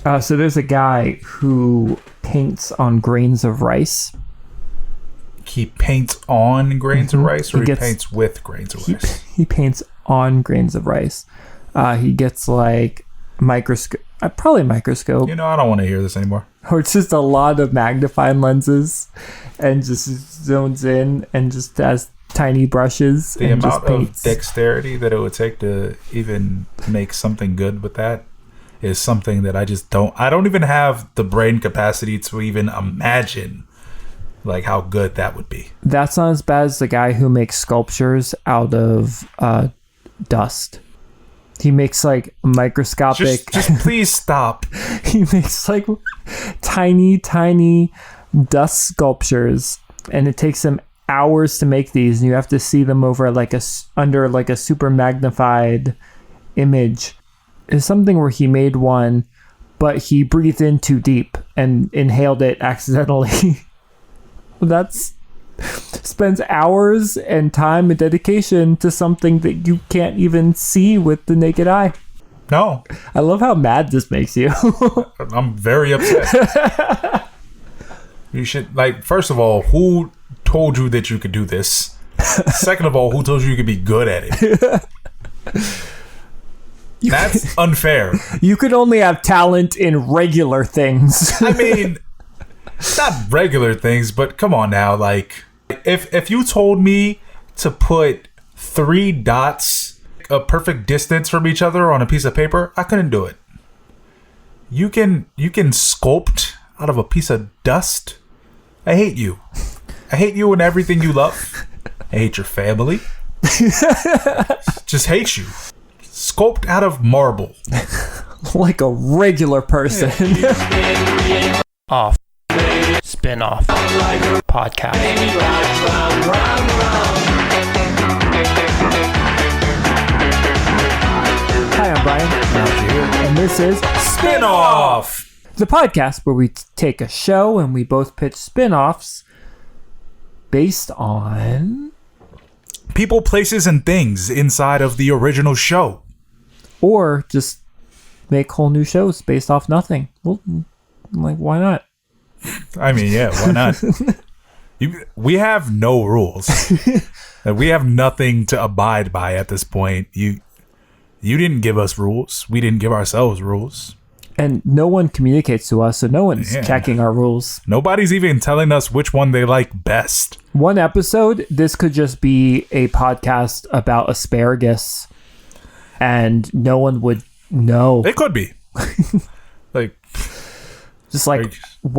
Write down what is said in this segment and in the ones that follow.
So there's a guy who paints on grains of rice. He paints on grains of rice, or he paints with grains of rice? He paints on grains of rice. He gets like microscope, probably microscope. You know, I don't want to hear this anymore. Or it's just a lot of magnifying lenses, and just zones in and just has tiny brushes. The and amount just paints. of dexterity that it would take to even make something good with that is something that I don't even have the brain capacity to even imagine like how good that would be. That's not as bad as the guy who makes sculptures out of dust. He makes like microscopic. Just please stop. He makes like tiny dust sculptures, and it takes him hours to make these, and you have to see them over under a super magnified image. It's something where he made one, but he breathed in too deep and inhaled it accidentally. That's spends hours and time and dedication to something that you can't even see with the naked eye. No. I love how mad this makes you. I'm very upset. You should, like, first of all, who told you that you could do this? Second of all, who told you you could be good at it? That's unfair. You could only have talent in regular things. I mean, not regular things, but come on now. Like, if you told me to put 3 dots a perfect distance from each other on a piece of paper, I couldn't do it. You can sculpt out of a piece of dust. I hate you. I hate you and everything you love. I hate your family. Just hate you. Sculpt out of marble. Like a regular person. Off. Spin off. Podcast. Hi, I'm Brian. And this is Spin Off! The podcast where we take a show and we both pitch spin-offs based on people, places, and things inside of the original show. Or just make whole new shows based off nothing. Well, like, why not? I mean, yeah, why not? We have no rules. We have nothing to abide by at this point. You didn't give us rules. We didn't give ourselves rules. And no one communicates to us, so no one's checking our rules. Nobody's even telling us which one they like best. One episode, this could just be a podcast about asparagus, and no one would know. It could be. Just like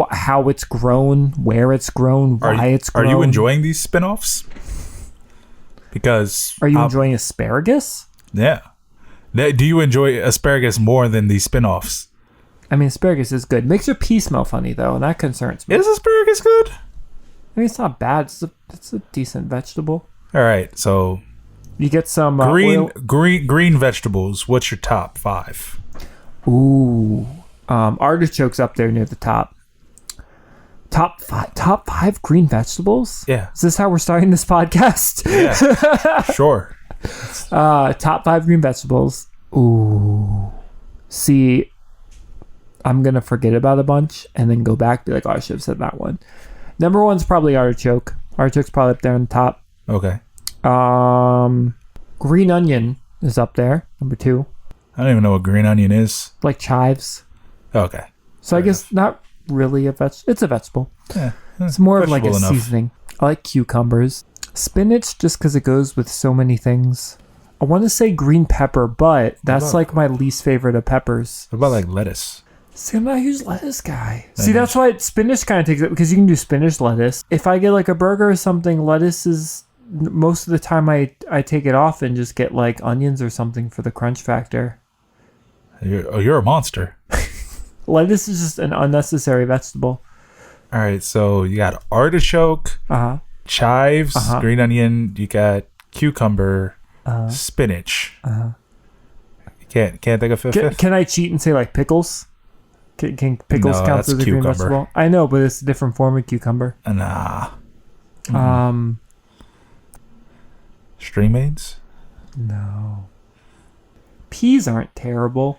how it's grown, where it's grown, why it's grown. Are you enjoying these spin-offs? Because... Are you enjoying asparagus? Yeah. Do you enjoy asparagus more than these spin-offs? I mean, asparagus is good. Makes your pee smell funny, though, and that concerns me. Is asparagus good? I mean, it's not bad. It's a decent vegetable. All right, so... You get some green vegetables. What's your top 5? Ooh. Artichoke's up there near the top. Top 5 green vegetables? Yeah. Is this how we're starting this podcast? Yeah. Sure. Top 5 green vegetables. Ooh. See, I'm going to forget about a bunch and then go back and be like, oh, I should have said that one. Number 1's probably artichoke. Artichoke's probably up there on the top. Okay. Green onion is up there. Number 2. I don't even know what green onion is. Like chives. Okay. So I guess not really a vegetable. It's a vegetable. Yeah. It's more of like a enough. seasoning. I like cucumbers. Spinach just because it goes with so many things. I want to say green pepper, but that's like my least favorite of peppers. What about like lettuce? See, I'm not a huge lettuce guy. See, that's why spinach kind of takes it, because you can do spinach lettuce. If I get like a burger or something, lettuce is most of the time I take it off and just get like onions or something for the crunch factor. You're a monster. Lettuce is just an unnecessary vegetable. All right, so you got artichoke, chives, green onion. You got cucumber, spinach. You can't think of fifth. Can I cheat and say like pickles? Can pickles count as a green vegetable? I know, but it's a different form of cucumber. Nah. String beans? No. Peas aren't terrible.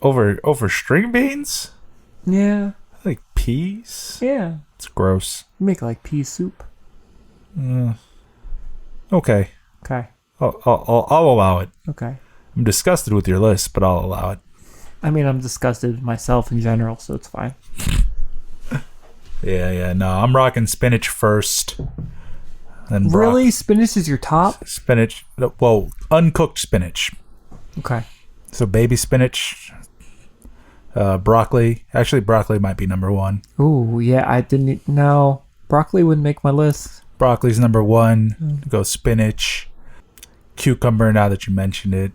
over string beans? Yeah. Like peas? Yeah. It's gross. Make like pea soup. Okay. Okay. I'll allow it. Okay. I'm disgusted with your list, but I'll allow it. I mean, I'm disgusted with myself in general, so it's fine. Yeah. No, I'm rocking spinach first. Then Really? Spinach is your top? Spinach. Well, uncooked spinach. Okay. So baby spinach, broccoli. Actually, broccoli might be number one. Ooh, yeah, I didn't... No, broccoli wouldn't make my list. Broccoli's number one. Go spinach. Cucumber, now that you mentioned it.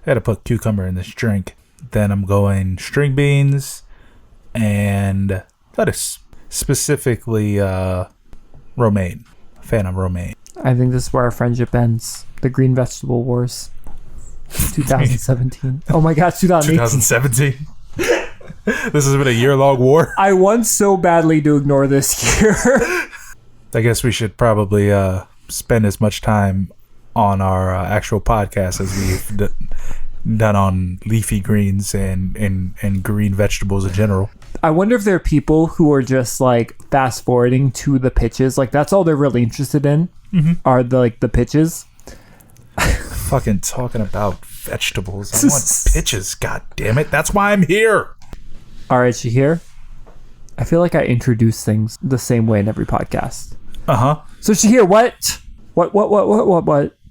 I gotta put cucumber in this drink. Then I'm going string beans and lettuce. Specifically, romaine. Fan of romaine. I think this is where our friendship ends. The Green Vegetable Wars. 2017. Oh my gosh, 2018. 2017. This has been a year-long war. I want so badly to ignore this year. I guess we should probably spend as much time on our actual podcast as we've done on leafy greens and green vegetables in general. I wonder if there are people who are just like fast forwarding to the pitches. Like that's all they're really interested in are the pitches. Fucking talking about vegetables. I want pitches, god damn it. That's why I'm here. All right, Shahir. I feel like I introduce things the same way in every podcast. Uh-huh. So Shahir, what?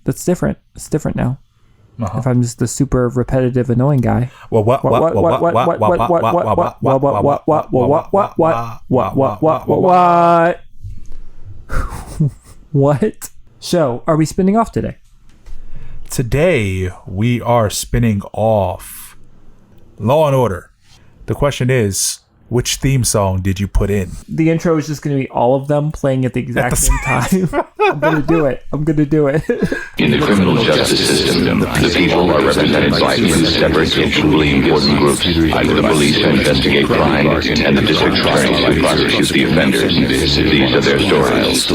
That's different. It's different now. If I'm just the super repetitive, annoying guy. What? What show are we spinning off today? Today we are spinning off Law and Order. The question is, which theme song did you put in? The intro is just going to be all of them playing at the exact same time. I'm going to do it. In the criminal justice system, the people are represented by two separate and truly important groups. Either the police who investigate crime, and the district attorneys who prosecute the offenders. These are their stories.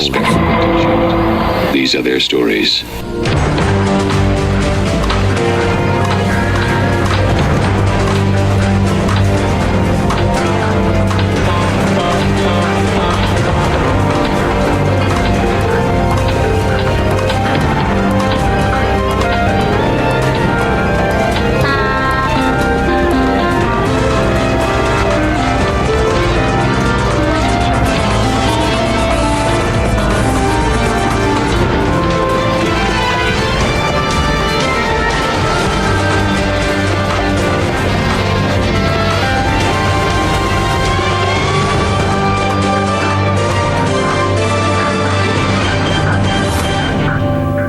These are their stories.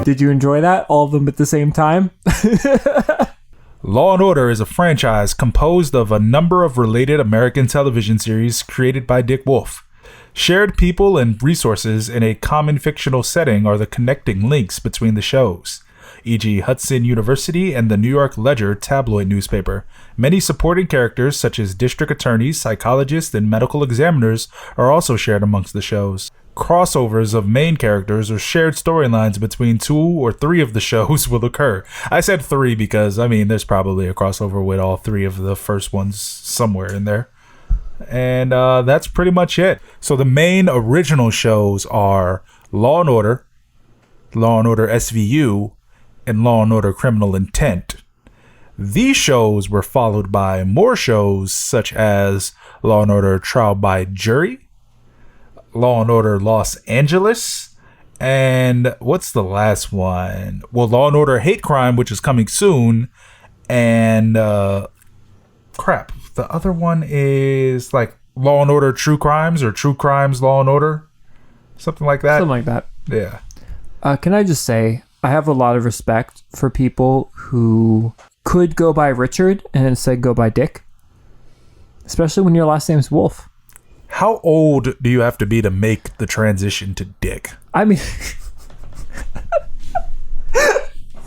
Did you enjoy that? All of them at the same time? Law and Order is a franchise composed of a number of related American television series created by Dick Wolf. Shared people and resources in a common fictional setting are the connecting links between the shows, e.g. Hudson University and the New York Ledger tabloid newspaper. Many supporting characters such as district attorneys, psychologists, and medical examiners are also shared amongst the shows. Crossovers of main characters or shared storylines between 2 or 3 of the shows will occur. I said 3 because, there's probably a crossover with all 3 of the first ones somewhere in there. And that's pretty much it. So the main original shows are Law and Order SVU, and Law and Order Criminal Intent. These shows were followed by more shows such as Law and Order Trial by Jury, Law and Order Los Angeles, and what's the last one? Well, Law and Order Hate Crime, which is coming soon, and the other one is like Law and Order True Crimes or True Crimes Law and Order, something like that. Something like that. Yeah. Can I just say, I have a lot of respect for people who could go by Richard and instead go by Dick, especially when your last name's Wolf. How old do you have to be to make the transition to Dick? Out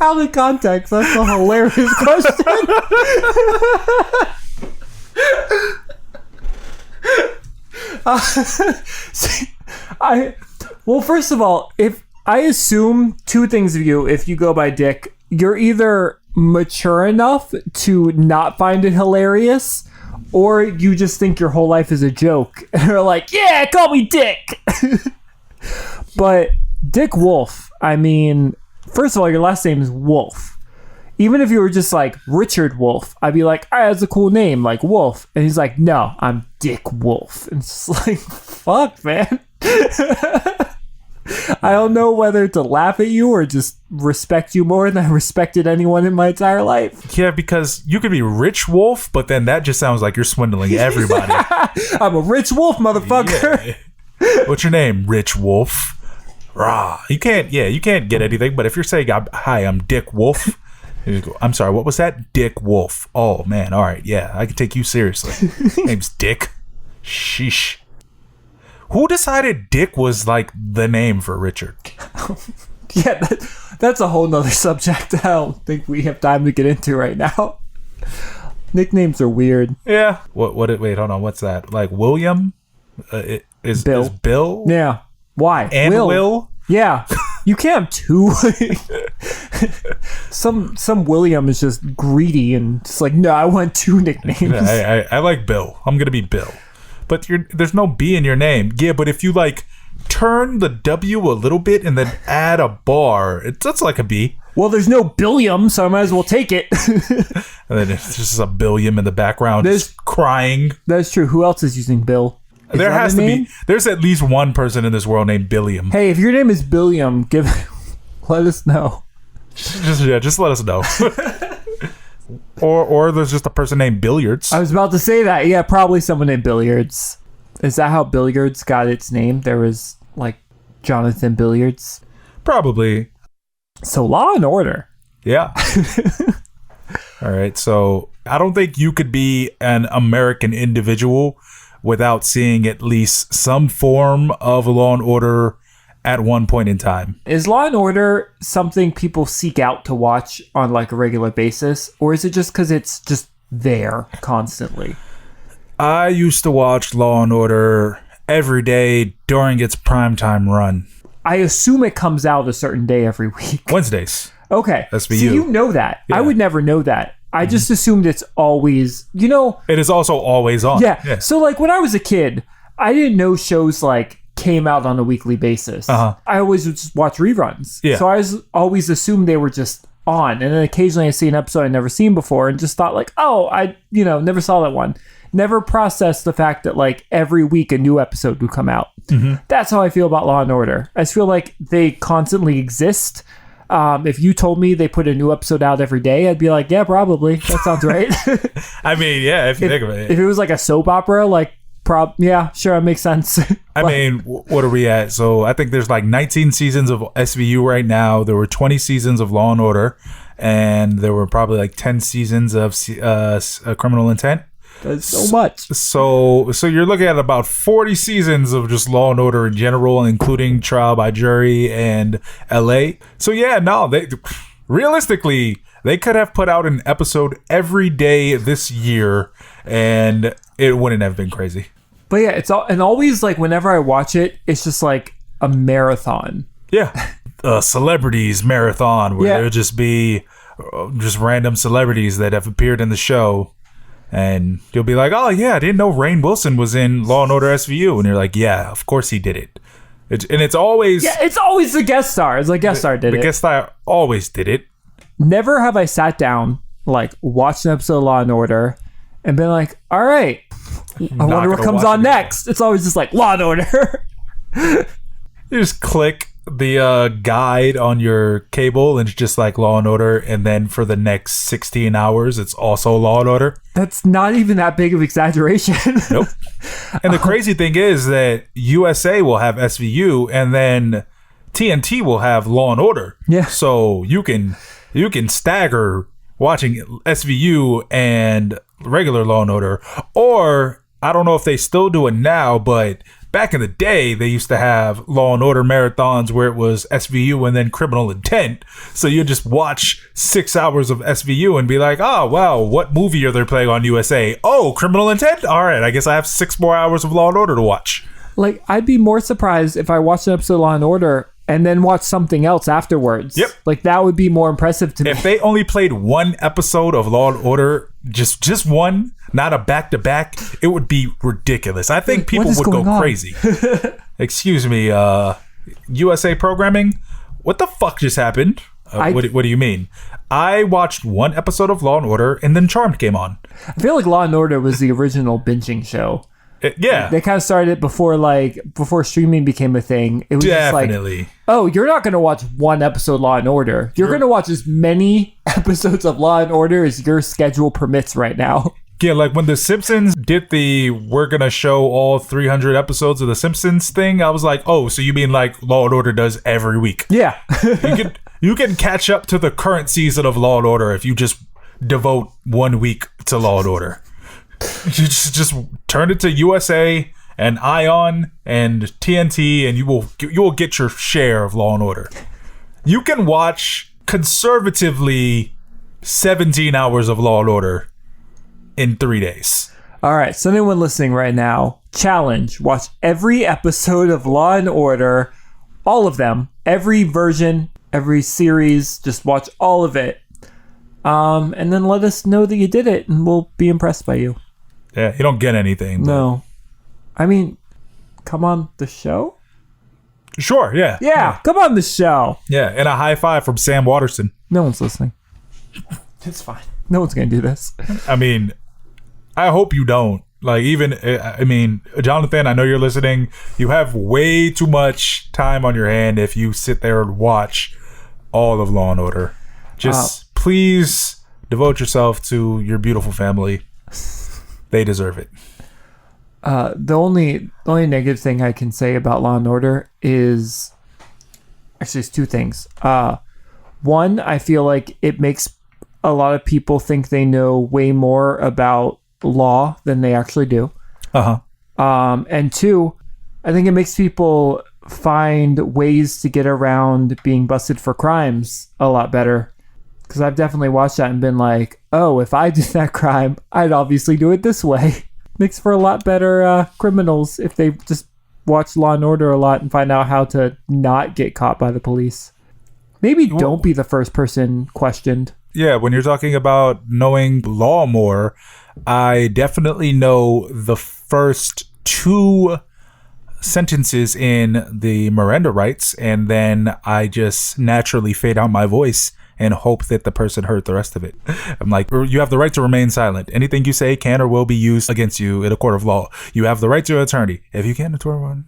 of context, that's a hilarious question. First of all, if I assume 2 things of you, if you go by Dick, you're either mature enough to not find it hilarious, or you just think your whole life is a joke and you're like, yeah, call me Dick. But Dick Wolf, I mean, first of all, your last name is Wolf. Even if you were just like Richard Wolf, I'd be like, all right, that's a cool name, like Wolf. And he's like, no, I'm Dick Wolf. And it's just like, fuck, man. I don't know whether to laugh at you or just respect you more than I respected anyone in my entire life. Yeah, because you could be Rich Wolf, but then that just sounds like you're swindling everybody. I'm a rich wolf, motherfucker. Yeah. What's your name? Rich Wolf. Rah. You can't get anything, but if you're saying, hi, I'm Dick Wolf. I'm sorry, what was that? Dick Wolf. Oh, man. All right. Yeah, I can take you seriously. Name's Dick. Sheesh. Who decided Dick was like the name for Richard? Yeah, that's a whole nother subject I don't think we have time to get into right now. Nicknames are weird. Yeah. Wait, hold on. What's that? Like William? Is Bill. Is Bill? Yeah. Why? And Will? Yeah. You can't have two. Some William is just greedy and just like, no, I want two nicknames. I like Bill. I'm going to be Bill. But there's no B in your name. Yeah, but if you like turn the W a little bit and then add a bar, that's like a B. Well, there's no Billiam, so I might as well take it. And then it's just a Billiam in the background just crying. That's true. Who else is using Bill? There has to be. There's at least one person in this world named Billiam. Hey, if your name is Billiam, let us know. Just let us know. Or there's just a person named Billiards. I was about to say that. Yeah, probably someone named Billiards. Is that how Billiards got its name? There was like Jonathan Billiards. Probably. So Law and Order. Yeah. All right. So I don't think you could be an American individual without seeing at least some form of Law and Order at one point in time. Is Law and Order something people seek out to watch on like a regular basis, or is it just because it's just there constantly? I used to watch Law and Order every day during its primetime run. I assume it comes out a certain day every week. Wednesdays. Okay. SVU. So you know that. Yeah. I would never know that. I just assumed it's always, It is also always on. Yeah. So like when I was a kid, I didn't know shows like came out on a weekly basis. I always would just watch reruns. Yeah. So I always assumed they were just on. And then occasionally I see an episode I'd never seen before and just thought like, oh, I, never saw that one. Never processed the fact that like every week a new episode would come out. Mm-hmm. That's how I feel about Law and Order. I just feel like they constantly exist. If you told me they put a new episode out every day, I'd be like, yeah, probably. That sounds right. I mean, yeah, if you think of it. If it was like a soap opera, like, yeah, sure, it makes sense. I mean, what are we at? So I think there's like 19 seasons of SVU right now. There were 20 seasons of Law and Order, and there were probably like 10 seasons of Criminal Intent. That's so much. So you're looking at about 40 seasons of just Law and Order in general, including Trial by Jury and LA. So yeah, no, realistically, they could have put out an episode every day this year and it wouldn't have been crazy. But yeah, it's always like whenever I watch it, it's just like a marathon. Yeah. Celebrities marathon where there'll just be just random celebrities that have appeared in the show. And you'll be like, oh, yeah, I didn't know Rainn Wilson was in Law & Order SVU. And you're like, yeah, of course he did it. It's always... Yeah, it's always the guest star. It's like guest star did it. The guest star always did it. Never have I sat down, like, watched an episode of Law & Order and been like, all right, I wonder what comes on next. It's always just like, Law & Order. You just click the guide on your cable and it's just like Law and Order, and then for the next 16 hours it's also Law and Order. That's not even that big of exaggeration. Nope. And the crazy thing is that USA will have SVU and then TNT will have Law and Order. Yeah. So you can stagger watching SVU and regular Law and Order. Or I don't know if they still do it now, but back in the day, they used to have Law and Order marathons where it was SVU and then Criminal Intent. So you just watch 6 hours of SVU and be like, oh, wow, what movie are they playing on USA? Oh, Criminal Intent? All right, I guess I have 6 more hours of Law and Order to watch. Like, I'd be more surprised if I watched an episode of Law and Order and then watch something else afterwards. Yep. Like that would be more impressive to me. If they only played one episode of Law and Order, just one, not a back-to-back, it would be ridiculous. I think people is would go going on? crazy. Excuse me, USA Programming? What the fuck just happened? What do you mean? I watched one episode of Law and Order, and then Charmed came on. I feel like Law and Order was the original binging show. Yeah, They kind of started it before streaming became a thing. It was definitely. just like, oh, you're not going to watch one episode Law and Order. You're going to watch as many episodes of Law and Order as your schedule permits right now. Yeah, like when The Simpsons did we're going to show all 300 episodes of The Simpsons thing, I was like, oh, so you mean like Law and Order does every week? Yeah. You can catch up to the current season of Law and Order if you just devote 1 week to Law and Order. You just turn it to USA and Ion and TNT, and you will get your share of Law and Order. You can watch conservatively 17 hours of Law and Order in 3 days. All right. So anyone listening right now, challenge: watch every episode of Law and Order, all of them, every version, every series. Just watch all of it, and then let us know that you did it, and we'll be impressed by you. Yeah, you don't get anything. But No, I mean, come on the show. sure, yeah. Yeah, come on the show. Yeah, and a high five from Sam Waterston. No one's listening. It's fine. No one's gonna do this. I mean, I hope you don't. Like, even, I mean, Jonathan, I know you're listening. You have way too much time on your hand if you sit there and watch all of Law and Order. Just please devote yourself to your beautiful family. They deserve it. The only negative thing I can say about Law and Order is actually it's two things. One, I feel like it makes a lot of people think they know way more about law than they actually do. And two, I think it makes people find ways to get around being busted for crimes a lot better. Because I've definitely watched that and been like, oh, if I did that crime, I'd obviously do it this way. Makes for a lot better criminals if they just watch Law and Order a lot and find out how to not get caught by the police. Maybe don't be the first person questioned. Yeah, when you're talking about knowing law more, I definitely know the first two sentences in the Miranda rights, and then I just naturally fade out my voice and hope that the person heard the rest of it. I'm like, you have the right to remain silent. Anything you say can or will be used against you in a court of law. You have the right to an attorney. If you can't afford one,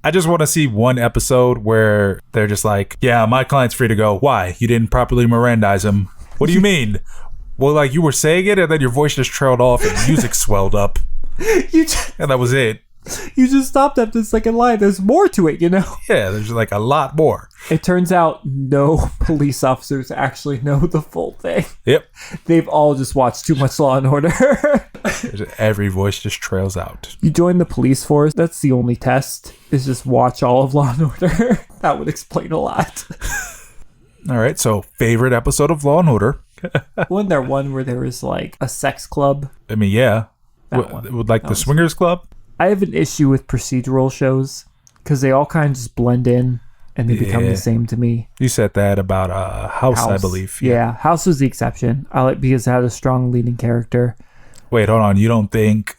I just want to see one episode where they're just like, yeah, my client's free to go. Why? You didn't properly Mirandize him. What do you mean? Well, like, you were saying it and then your voice just trailed off and music swelled up. And that was it. You just stopped at the second line. There's more to it, you know? Yeah, there's like a lot more. It turns out no police officers actually know the full thing. Yep. They've all just watched too much Law and Order. Every voice just trails out. You join the police force, that's the only test, is just watch all of Law and Order. That would explain a lot. All right, so favorite episode of Law and Order? Wasn't there one where there was like a sex club? I mean, yeah. That one. Would like the Swingers Club? I have an issue with procedural shows because they all kind of just blend in and they become the same to me. You said that about House, I believe. Yeah, House was the exception. I like because it had a strong leading character. Wait, hold on. You don't think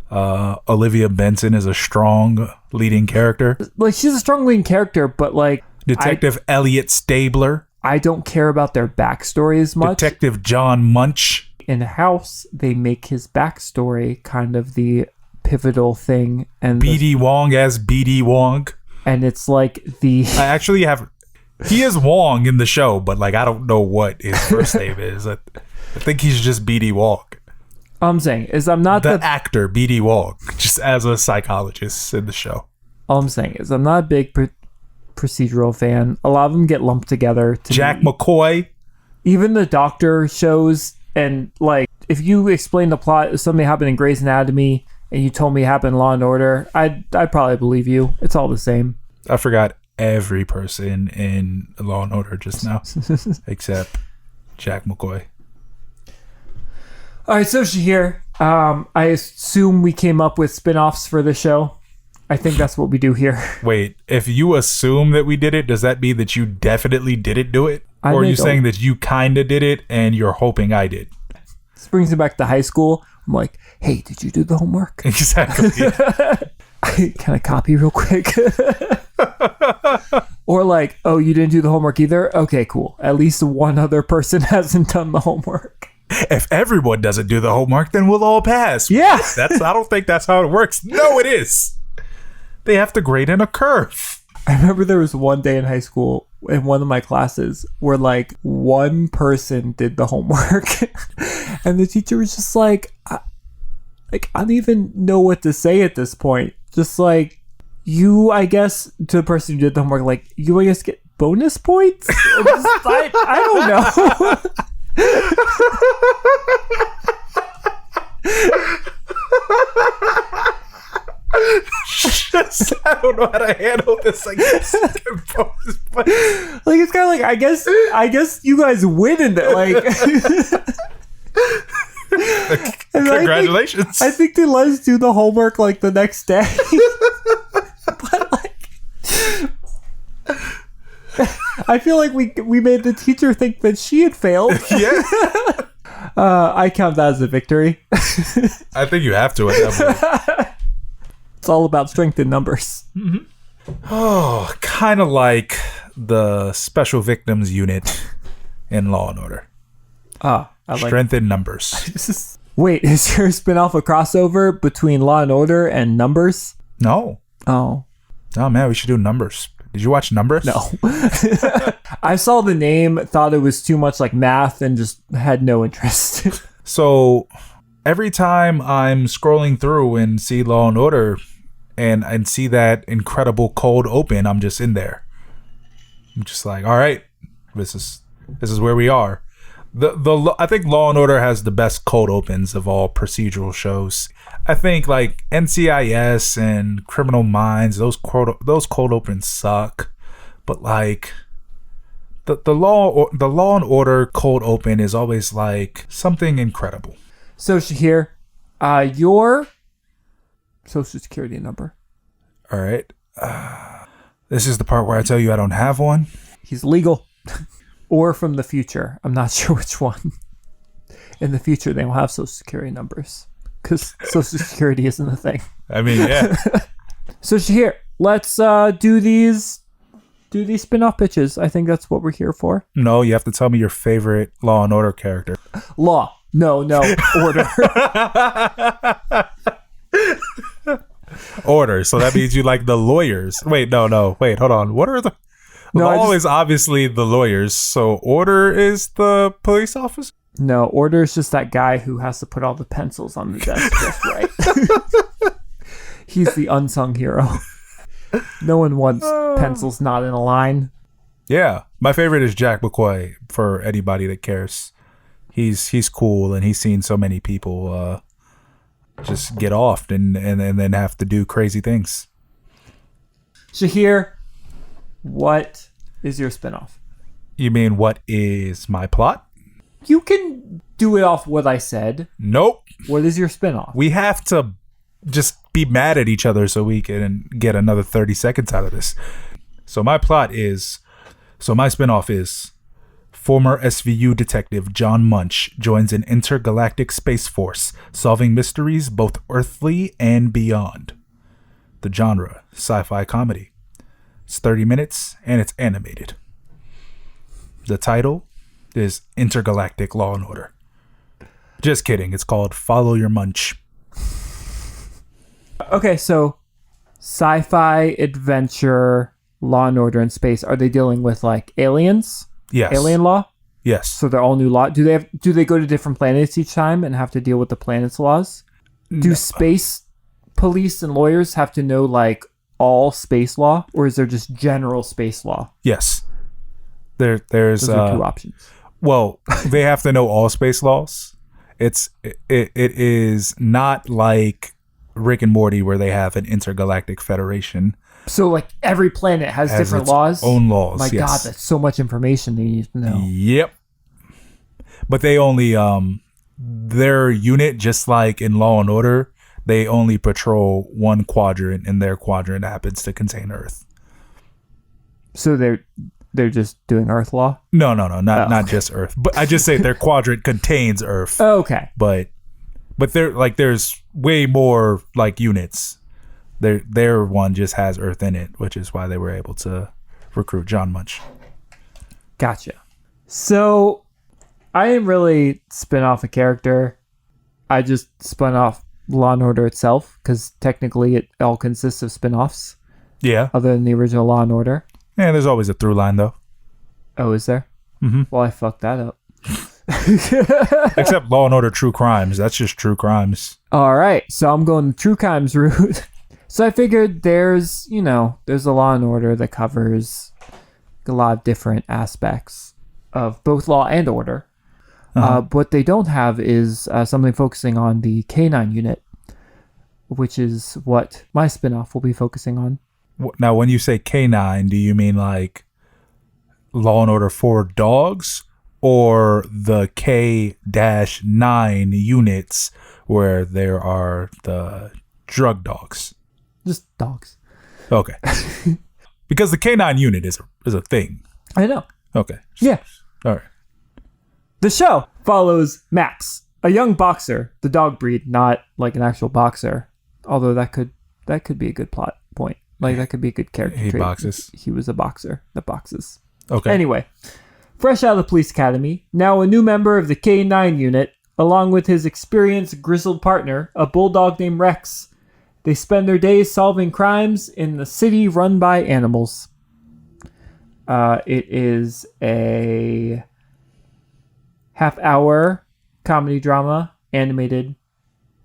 Olivia Benson is a strong leading character? Like, she's a strong leading character, but like Detective Elliot Stabler? I don't care about their backstory as much. Detective John Munch? In House, they make his backstory kind of the pivotal thing, and B.D. Wong as B.D. Wong. And it's like I actually have. He is Wong in the show, but like I don't know what his first name is. I think he's just B.D. Wong. All I'm saying is I'm not the actor B.D. Wong, just as a psychologist in the show. All I'm saying is I'm not a big procedural fan. A lot of them get lumped together. Jack McCoy. Even the Doctor shows, and like if you explain the plot of something happened in Grey's Anatomy and you told me it happened in Law and Order, I'd probably believe you. It's all the same. I forgot every person in Law and Order just now, except Jack McCoy. All right, so Shahir, I assume we came up with spin-offs for the show. I think that's what we do here. Wait, if you assume that we did it, does that mean that you definitely didn't do it? I Or are you make a- saying that you kind of did it and you're hoping I did? This brings me back to high school. I'm like, hey, did you do the homework? Exactly. Can I copy real quick? Or like, oh, you didn't do the homework either? Okay, cool. At least one other person hasn't done the homework. If everyone doesn't do the homework, then we'll all pass. Yeah. I don't think that's how it works. No, it is. They have to grade in a curve. I remember there was one day in high school in one of my classes where like one person did the homework and the teacher was just like, I don't even know what to say at this point. Just like, you, I guess, to the person who did the homework, like, you, I guess, get bonus points? I don't know. I don't know how to handle this. Like, Like, it's kind of like, I guess you guys win in that. Like, and congratulations. I think they let us do the homework like the next day. But like, I feel like we made the teacher think that she had failed. Yeah. I count that as a victory. I think you have to at that point. It's all about strength in numbers. Oh, kind of like the Special Victims Unit in Law and Order. I like. Strength in numbers. Wait, is your spin-off a crossover between Law and Order and Numbers? No. Oh. Oh, man, we should do Numbers. Did you watch Numbers? No. I saw the name, thought it was too much like math, and just had no interest. So every time I'm scrolling through and see Law and Order and see that incredible cold open, I'm just in there. I'm just like, all right, this is where we are. I think Law and Order has the best cold opens of all procedural shows. I think like NCIS and Criminal Minds, those cold opens suck, but like the Law and Order cold open is always like something incredible. So, Shahir, your social security number. All right. This is the part where I tell you I don't have one. He's legal. Or from the future. I'm not sure which one. In the future, they will have social security numbers. Because social security isn't a thing. I mean, yeah. So, Shahir, let's do these spin-off pitches. I think that's what we're here for. No, you have to tell me your favorite Law and Order character. Law. No, order. Order. So that means you like the lawyers. Wait, no. Wait, hold on. What are the... No, Law is obviously the lawyers. So Order is the police officer? No, order is just that guy who has to put all the pencils on the desk just right. He's the unsung hero. No one wants pencils not in a line. Yeah. My favorite is Jack McCoy, for anybody that cares. He's cool, and he's seen so many people just get off and then have to do crazy things. Shahir, what is your spinoff? You mean what is my plot? You can do it off what I said. Nope. What is your spinoff? We have to just be mad at each other so we can get another 30 seconds out of this. So my spinoff is former SVU detective John Munch joins an intergalactic space force, solving mysteries both earthly and beyond. The genre, sci-fi comedy. It's 30 minutes and it's animated. The title is Intergalactic Law and Order. Just kidding. It's called Follow Your Munch. Okay, so sci-fi, adventure, Law and Order in space. Are they dealing with like aliens? Yes. Alien law? Yes. So they're all new law. Do they go to different planets each time and have to deal with the planet's laws? Do space police and lawyers have to know like all space law, or is there just general space law? Yes. There's Those are two options. Well, they have to know all space laws. It is not like Rick and Morty where they have an intergalactic federation. So like every planet has different its laws. Own laws. My God, that's so much information they need to know. Yep. But they only their unit, just like in Law and Order, they only patrol one quadrant, and their quadrant happens to contain Earth. So they're just doing Earth law? No, not just Earth. But I just say their quadrant contains Earth. Okay. But they're like, there's way more like units. Their one just has Earth in it, which is why they were able to recruit John Munch. Gotcha. So I didn't really spin off a character. I just spun off Law and Order itself, because technically it all consists of spin-offs Yeah. other than the original Law and Order. Yeah, there's always a through line, though. Oh, is there? Mm-hmm. Well, I fucked that up. Except Law and Order True Crimes. That's just true crimes. All right, so I'm going the True Crimes route. So I figured there's a Law and Order that covers a lot of different aspects of both law and order. What they don't have is something focusing on the K9 unit, which is what my spinoff will be focusing on. Now, when you say K9, do you mean like Law and Order for dogs, or the K-9 units where there are the drug dogs? Just dogs. Okay. Because the K9 unit is a thing. I know. Okay. Yeah. All right. The show follows Max, a young boxer, the dog breed, not like an actual boxer. Although that could be a good plot point. Like, that could be a good character He trait. boxes. He was a boxer that boxes. Okay. Anyway, fresh out of the police academy, now a new member of the K9 unit, along with his experienced grizzled partner, a bulldog named Rex. They spend their days solving crimes in the city run by animals. It is a half-hour comedy drama animated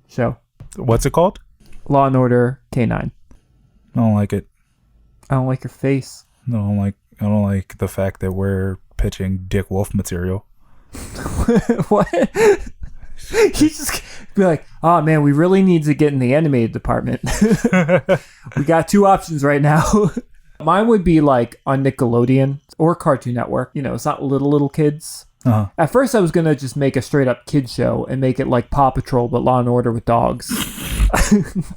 show. What's it called? Law and Order K9. I don't like it. I don't like your face. I don't like the fact that we're pitching Dick Wolf material. What? He just be like, oh man, we really need to get in the animated department. We got two options right now. Mine would be like on Nickelodeon or Cartoon Network. You know, it's not little kids. Uh-huh. At first, I was gonna just make a straight up kid show and make it like Paw Patrol, but Law and Order with dogs.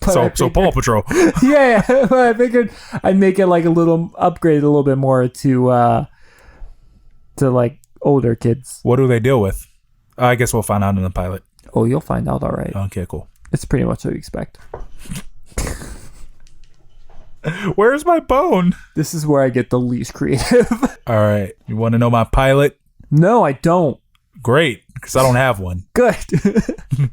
So Paw Patrol. Yeah, but I figured I'd make it like a little upgrade, a little bit more to like older kids. What do they deal with? I guess we'll find out in the pilot. Oh, you'll find out. All right. Okay, cool. It's pretty much what you expect. Where's my bone? This is where I get the least creative. All right. You want to know my pilot? No, I don't. Great, because I don't have one. Good.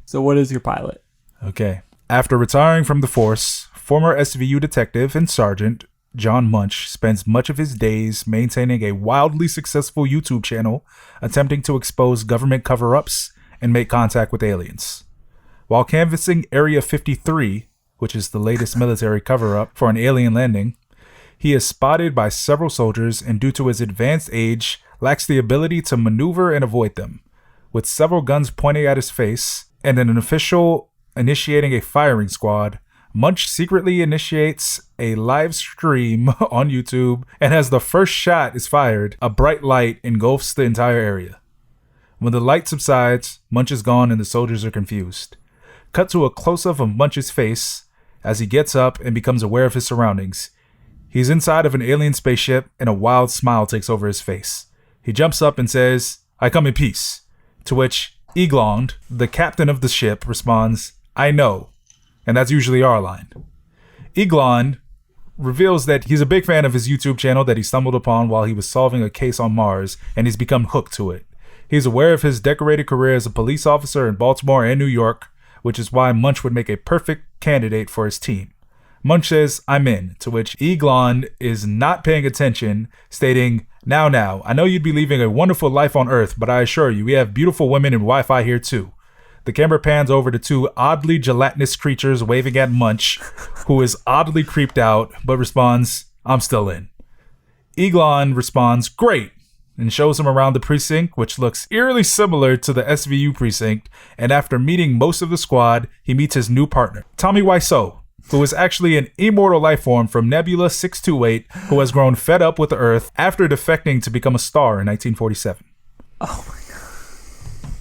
So what is your pilot? Okay. After retiring from the force, former SVU detective and sergeant John Munch spends much of his days maintaining a wildly successful YouTube channel, attempting to expose government cover-ups and make contact with aliens. While canvassing Area 53, which is the latest military cover-up for an alien landing, he is spotted by several soldiers and, due to his advanced age, lacks the ability to maneuver and avoid them. With several guns pointing at his face and an official initiating a firing squad, Munch secretly initiates a live stream on YouTube, and as the first shot is fired, a bright light engulfs the entire area. When the light subsides, Munch is gone and the soldiers are confused. Cut to a close-up of Munch's face as he gets up and becomes aware of his surroundings. He's inside of an alien spaceship and a wild smile takes over his face. He jumps up and says, "I come in peace," to which Eglond, the captain of the ship, responds, "I know." And that's usually our line. Eglond reveals that he's a big fan of his YouTube channel that he stumbled upon while he was solving a case on Mars, and he's become hooked to it. He's aware of his decorated career as a police officer in Baltimore and New York, which is why Munch would make a perfect candidate for his team. Munch says, "I'm in," to which Eglond is not paying attention, stating, Now, I know you'd be leaving a wonderful life on Earth, but I assure you, we have beautiful women and Wi-Fi here too." The camera pans over to two oddly gelatinous creatures waving at Munch, who is oddly creeped out, but responds, "I'm still in." Eglond responds, "Great," and shows him around the precinct, which looks eerily similar to the SVU precinct, and after meeting most of the squad, he meets his new partner, Tommy Wiseau, who is actually an immortal life form from Nebula 628, who has grown fed up with the Earth after defecting to become a star in 1947. Oh my god.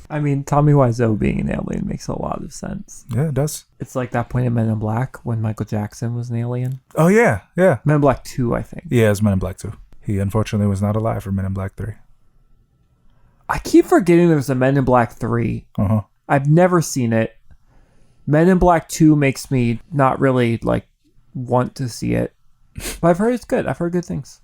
I mean, Tommy Wiseau being an alien makes a lot of sense. Yeah, it does. It's like that point in Men in Black when Michael Jackson was an alien. Oh, yeah. Yeah. Men in Black 2, I think. Yeah, it's Men in Black 2. He unfortunately was not alive for Men in Black 3. I keep forgetting there's a Men in Black 3. Uh-huh. I've never seen it. Men in Black 2 makes me not really, like, want to see it. But I've heard it's good. I've heard good things.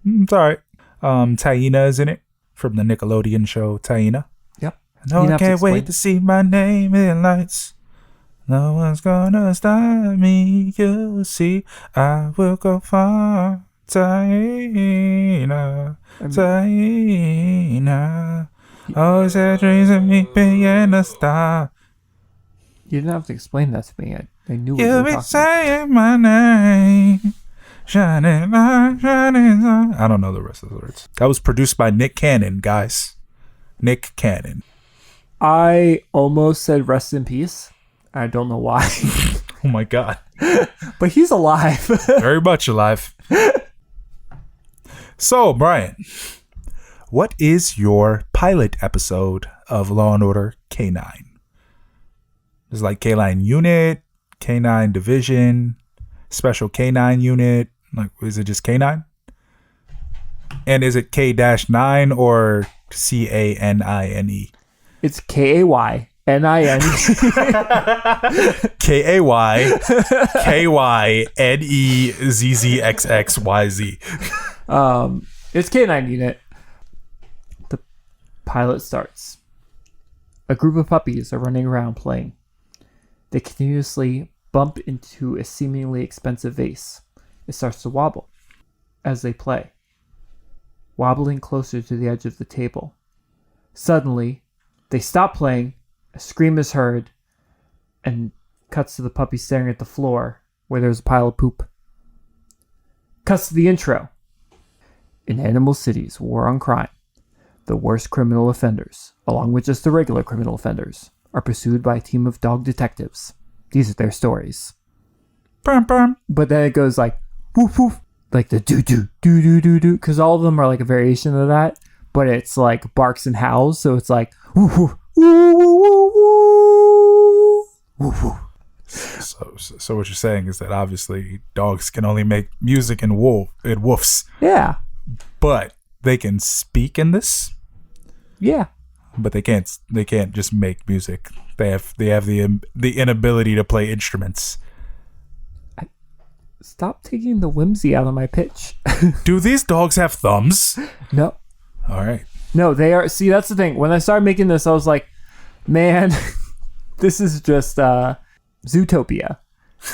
It's all right. Taina is in it from the Nickelodeon show Taina. Yep. No, You'd I have to can't explain. wait to see my name in lights. No one's gonna stop me. You'll see, I will go far. Taina, Taina. Always had dreams of me being a star. You didn't have to explain that to me. I knew what you You'll were be talking about. saying my name. Shining light, shining light. I don't know the rest of the words. That was produced by Nick Cannon, guys. Nick Cannon. I almost said rest in peace. I don't know why. Oh my God. But he's alive. Very much alive. So, Brian, what is your pilot episode of Law and Order K9? It's like K9 Unit, K9 Division, Special K9 Unit. Like, is it just K9? And is it K-9 or CANINE? It's KAYNINE. KayNezzXXYZ. It's K9 Unit. The pilot starts. A group of puppies are running around playing. They continuously bump into a seemingly expensive vase. It starts to wobble as they play, wobbling closer to the edge of the table. Suddenly, they stop playing, a scream is heard, and cuts to the puppy staring at the floor where there's a pile of poop. Cuts to the intro. In Animal City's war on crime, the worst criminal offenders, along with just the regular criminal offenders, are pursued by a team of dog detectives. These are their stories. But then it goes like, woof woof, like the do, because all of them are like a variation of that, but it's like barks and howls, so it's like, woof woof, woo woo woo woo, woof woof. So what you're saying is that obviously dogs can only make music in woofs, Yeah, but they can speak in this. yeah. But they can't just make music. They have the inability to play instruments. Stop taking the whimsy out of my pitch. Do these dogs have thumbs? No. All right. No, they are. See, that's the thing. When I started making this, I was like, man, this is just Zootopia.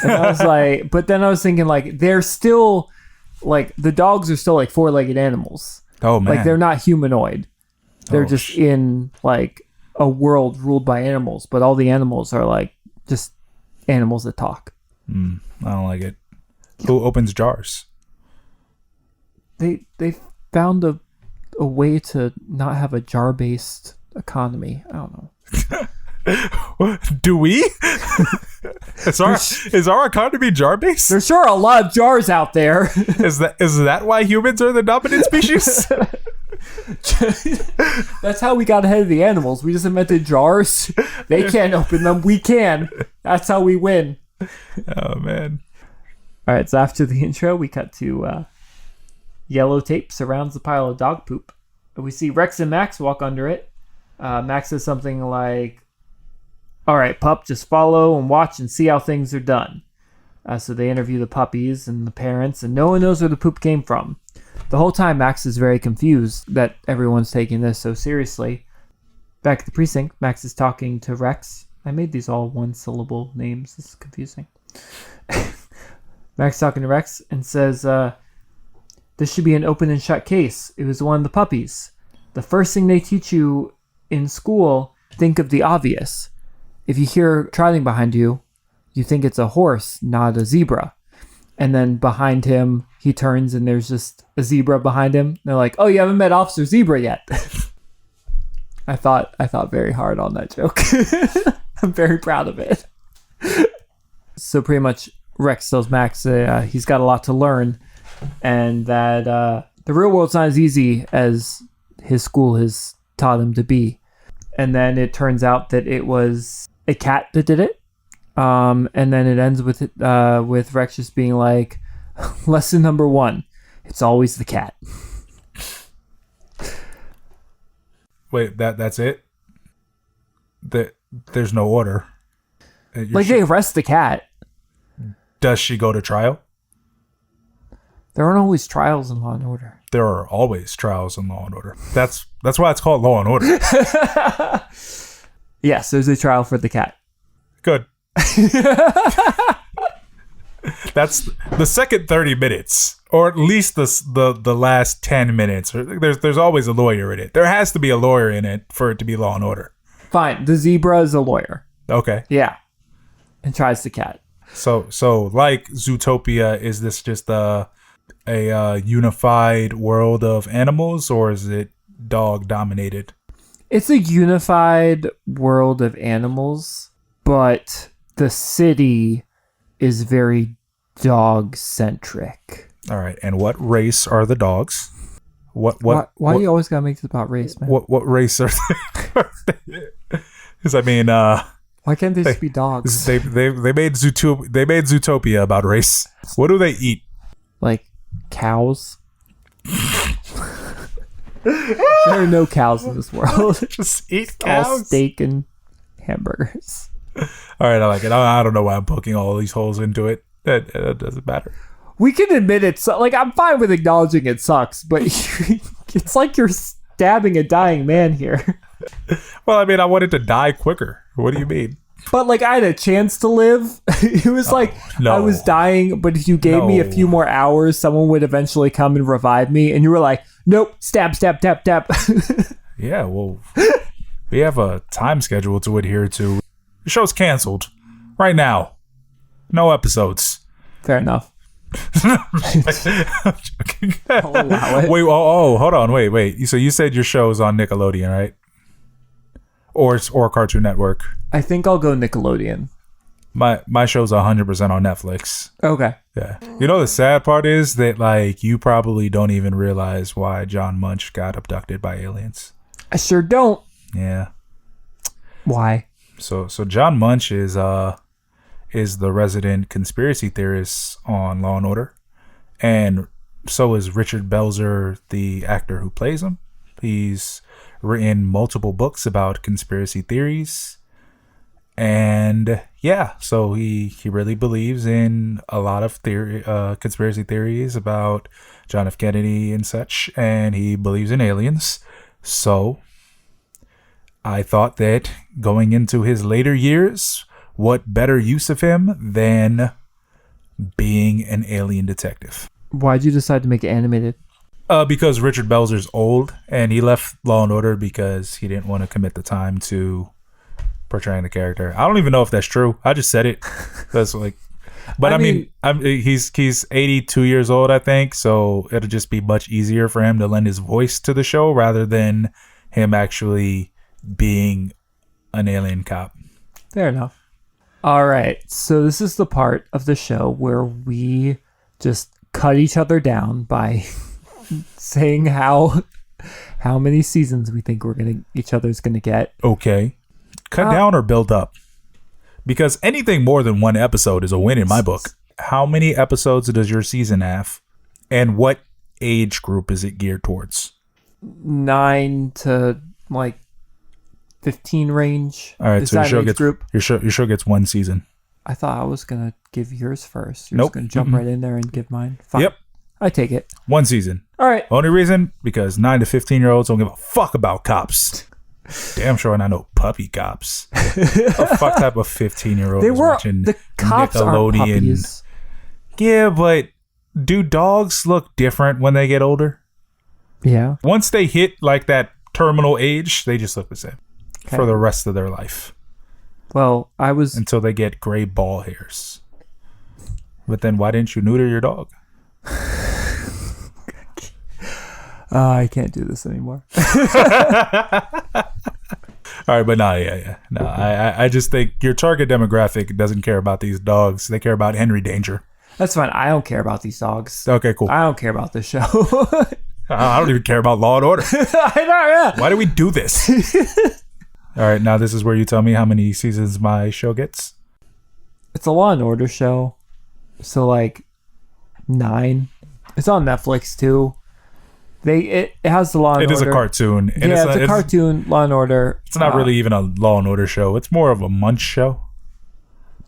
And I was like, but then I was thinking, like, they're still, like, the dogs are still, like, four-legged animals. Oh, man. Like, they're not humanoid. They're Oh, just in, like, a world ruled by animals. But all the animals are, like, just animals that talk. I don't like it. Who opens jars? They found a way to not have a jar-based economy. I don't know. Do we? is our economy jar based? There's sure a lot of jars out there. Is that why humans are the dominant species? That's how we got ahead of the animals. We just invented jars. They can't open them. We can. That's how we win. Oh man. All right, so after the intro, we cut to yellow tape surrounds the pile of dog poop. We see Rex and Max walk under it. Max says something like, all right, pup, just follow and watch and see how things are done. So they interview the puppies and the parents, and no one knows where the poop came from. The whole time, Max is very confused that everyone's taking this so seriously. Back at the precinct, Max is talking to Rex. I made these all one-syllable names. This is confusing. Max talking to Rex and says, this should be an open and shut case. It was one of the puppies. The first thing they teach you in school, think of the obvious. If you hear trotting behind you, you think it's a horse, not a zebra. And then behind him, he turns and there's just a zebra behind him. They're like, oh, you haven't met Officer Zebra yet. I thought very hard on that joke. I'm very proud of it. So pretty much Rex tells Max he's got a lot to learn and that the real world's not as easy as his school has taught him to be. and then it turns out that it was a cat that did it. And then it ends with Rex just being like, lesson number 1, it's always the cat. Wait, that's it? There's no order. Like, they arrest the cat. Does she go to trial? There aren't always trials in Law and Order. There are always trials in Law and Order. That's why it's called Law and Order. Yes, there's a trial for the cat. Good. That's the second 30 minutes, or at least the last 10 minutes. There's always a lawyer in it. There has to be a lawyer in it for it to be Law and Order. Fine. The zebra is a lawyer. Okay. Yeah. And tries the cat. So like Zootopia, is this just a unified world of animals, or is it dog dominated? It's a unified world of animals, but the city is very dog-centric. All right. And what race are the dogs? Why you always gotta make this about race, man? What race are they? Because I mean, why can't they just be dogs? They made Zootopia about race. What do they eat? Like cows. There are no cows in this world. Just eat All cows. steak and hamburgers. All right, I like it. I don't know why I'm poking all these holes into it. It doesn't matter. We can admit it. Like, I'm fine with acknowledging it sucks, but it's like you're stabbing a dying man here. Well, I mean, I wanted to die quicker. What do you mean? But like, I had a chance to live. It was like no. I was dying, but if you gave me a few more hours, someone would eventually come and revive me. And you were like, nope, stab, stab, tap, tap. Yeah, well, we have a time schedule to adhere to. The show's canceled right now. No episodes. Fair enough. I'm joking. I'll allow it. Wait, hold on. Wait. So you said your show is on Nickelodeon, right? Or Cartoon Network. I think I'll go Nickelodeon. My show's 100% on Netflix. Okay. Yeah. You know, the sad part is that, like, you probably don't even realize why John Munch got abducted by aliens. I sure don't. Yeah. Why? So John Munch is the resident conspiracy theorist on Law and Order, and so is Richard Belzer, the actor who plays him. He's written multiple books about conspiracy theories, and yeah, so he really believes in a lot of conspiracy theories about John F. Kennedy and such, and he believes in aliens. So I thought that going into his later years, what better use of him than being an alien detective? Why'd you decide to make it animated? Because Richard Belzer's old, and he left Law and Order because he didn't want to commit the time to portraying the character. I don't even know if that's true. I just said it. That's like, but I mean he's 82 years old, I think, so it'll just be much easier for him to lend his voice to the show rather than him actually being an alien cop. Fair enough. All right. So this is the part of the show where we just cut each other down by saying how many seasons we think each other's gonna get. Okay. Cut down or build up? Because anything more than one episode is a win in my book. How many episodes does your season have? And what age group is it geared towards? 9 to like 15 range. All right, Is so your that show an age gets group? your show gets one season. I thought I was gonna give yours first. You're Nope. just gonna jump right in there and give mine. Fine. Yep. I take it. One season. All right. Only reason? Because 9 to 15-year-olds don't give a fuck about cops. Damn sure not no puppy cops. What fuck type of 15-year-old They is were watching the cops aren't Nickelodeon? puppies. Yeah, but do dogs look different when they get older? Yeah. Once they hit like that terminal age, they just look the same Okay. for the rest of their life Well, I was. until they get gray ball hairs. But then why didn't you neuter your dog? I can't do this anymore. All right, but no, I just think your target demographic doesn't care about these dogs. They care about Henry Danger. That's fine. I don't care about these dogs. Okay, cool. I don't care about this show. I don't even care about Law and Order. I know, yeah. Why do we do this? All right, now this is where you tell me how many seasons my show gets. It's a Law and Order show, so like 9. It's on Netflix too. It has the Law and It Order. is a cartoon. And Yeah, it's a cartoon. Law and Order. It's not really even a Law and Order show. It's more of a Munch show.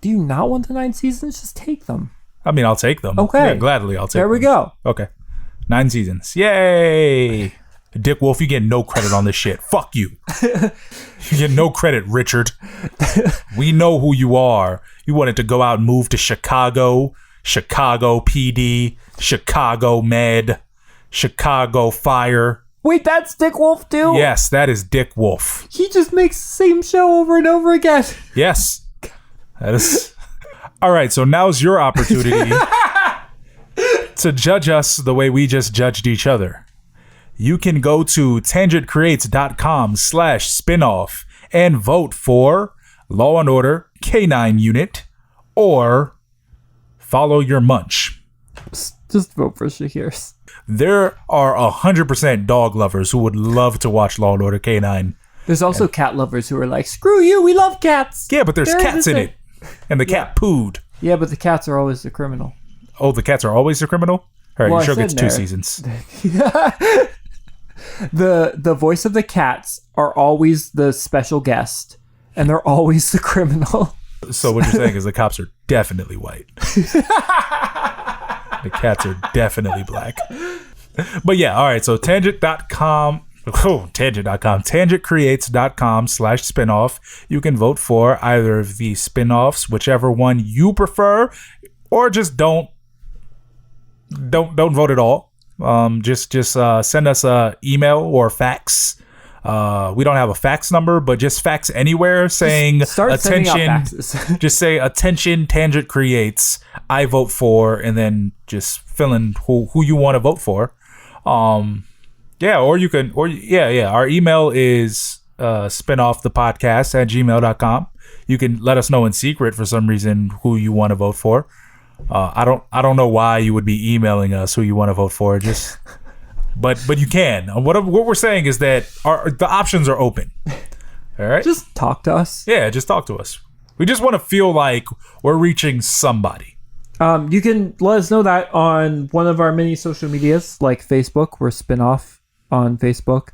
Do you not want the 9 seasons? Just take them. I mean, I'll take them. Okay. Yeah, gladly, I'll take them. There we go. Okay. 9 seasons. Yay! Dick Wolf, you get no credit on this shit. Fuck you. You get no credit, Richard. We know who you are. You wanted to go out and move to Chicago, Chicago PD, Chicago Med, Chicago Fire. Wait, that's Dick Wolf too? Yes, that is Dick Wolf. He just makes the same show over and over again. Yes. That is. All right, so now's your opportunity to judge us the way we just judged each other. You can go to tangentcreates.com/spinoff and vote for Law and Order K9 Unit or follow your munch. Just vote for Shahir's. There are 100% dog lovers who would love to watch Law and Order K9. There's also cat lovers who are like, screw you, we love cats. Yeah, but there's There cats is in a- it. And the cat pooed. Yeah, but the cats are always the criminal. Oh, the cats are always the criminal? All right, Well, your show I said gets 2 there. seasons. The voice of the cats are always the special guest, and they're always the criminal. So what you're saying is the cops are definitely white. The cats are definitely black. But yeah, all right. So tangentcreates.com/spinoff. You can vote for either of the spinoffs, whichever one you prefer, or just don't vote at all. Just send us a email or fax. We don't have a fax number, but just fax anywhere saying Start sending out attention. faxes. Just say attention Tangent Creates. I vote for, and then just fill in who you want to vote for. Yeah, or you can, our email is spinoffthepodcast@gmail.com. You can let us know in secret for some reason who you want to vote for. I don't know why you would be emailing us who you want to vote for. Just, but you can. What we're saying is that the options are open. All right. Just talk to us. Yeah, just talk to us. We just want to feel like we're reaching somebody. You can let us know that on one of our many social medias, like Facebook, we're Spinoff on Facebook.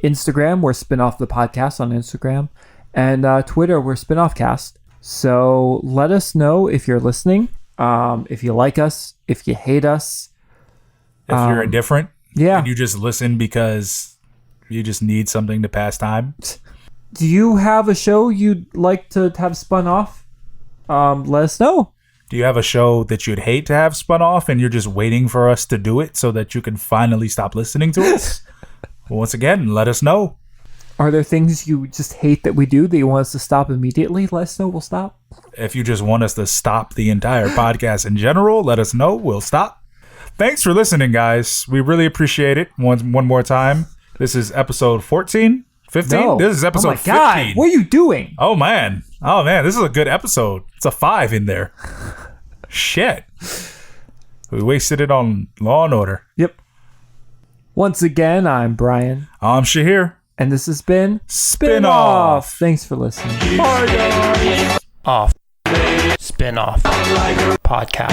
Instagram, we're Spinoff the Podcast on Instagram. And Twitter, we're Spinoffcast. So let us know if you're listening, if you like us, if you hate us. If you're indifferent, Yeah. and you just listen because you just need something to pass time. Do you have a show you'd like to have spun off? Let us know. Do you have a show that you'd hate to have spun off and you're just waiting for us to do it so that you can finally stop listening to us? Once again, let us know. Are there things you just hate that we do that you want us to stop immediately? Let us know. We'll stop. If you just want us to stop the entire podcast in general, let us know. We'll stop. Thanks for listening, guys. We really appreciate it. One more time. This is episode 14? 15? No. This is episode oh my God. 15. What are you doing? Oh man, this is a good episode. It's a 5 in there. Shit, we wasted it on Law and Order. Yep. Once again, I'm Brian, I'm Shahir. and this has been Spin-Off. Thanks for listening. Spin-off podcast.